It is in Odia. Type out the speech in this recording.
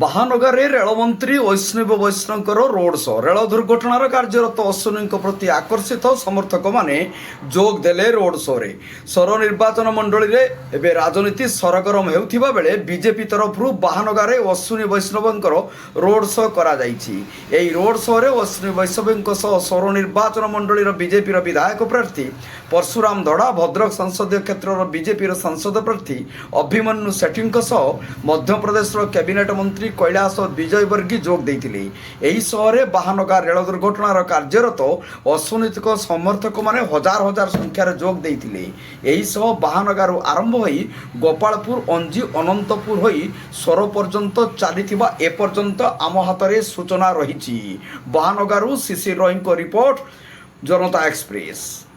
ବାହାନଗାରେ ରେଳମନ୍ତ୍ରୀ ଐଷ୍ଣବ ବୈଷ୍ଣଙ୍କର ରୋଡ୍ ଶୋ। ରେଳ ଦୁର୍ଘଟଣାର କାର୍ଯ୍ୟରତ ଅଶ୍ୱିନୀଙ୍କ ପ୍ରତି ଆକର୍ଷିତ ସମର୍ଥକମାନେ ଯୋଗ ଦେଲେ ରୋଡ୍ ଶୋରେ। ସୌର ନିର୍ବାଚନ ମଣ୍ଡଳୀରେ ଏବେ ରାଜନୀତି ସରଗରମ ହେଉଥିବା ବେଳେ ବିଜେପି ତରଫରୁ ବାହାନଗାରେ ଅଶ୍ୱିନୀ ବୈଷ୍ଣବଙ୍କର ରୋଡ୍ ଶୋ କରାଯାଇଛି। ଏହି ରୋଡ୍ ଶୋରେ ଅଶ୍ୱିନୀ ବୈଷ୍ଣବଙ୍କ ସହ ସୌର ନିର୍ବାଚନ ମଣ୍ଡଳୀର ବିଜେପିର ବିଧାୟକ ପ୍ରାର୍ଥୀ ପରଶୁରାମ ଧଡ଼ା, ଭଦ୍ରକ ସଂସଦୀୟ କ୍ଷେତ୍ରର ବିଜେପିର ସାଂସଦ ପ୍ରାର୍ଥୀ ଅଭିମନ୍ୟୁ ସେଠୀଙ୍କ ସହ ମଧ୍ୟପ୍ରଦେଶର କ୍ୟାବିନେଟ୍ ମନ୍ତ୍ରୀ କୈଳାସ ବିଜୟବର୍ଗୀ ଯୋଗ ଦେଇଥିଲେ। ଏହି ସହରରେ ବାହାନଗା ରେଳ ଦୁର୍ଘଟଣାର କାର୍ଯ୍ୟରତ ଅଶ୍ୱିନୀଙ୍କ ସମର୍ଥକମାନେ ହଜାର ହଜାର ସଂଖ୍ୟାରେ ଯୋଗ ଦେଇଥିଲେ। ଏହି ସହ ବାହାନଗାରୁ ଆରମ୍ଭ ହୋଇ ଗୋପାଳପୁର, ଅଞ୍ଜି, ଅନନ୍ତପୁର ହୋଇ ସୋର ପର୍ଯ୍ୟନ୍ତ ଚାଲିଥିବା ଏପର୍ଯ୍ୟନ୍ତ ଆମ ହାତରେ ସୂଚନା ରହିଛି। ବାହାନଗାରୁ ଶିଶିର ରୋହିଙ୍କ ରିପୋର୍ଟ, ଜନତା ଏକ୍ସପ୍ରେସ୍।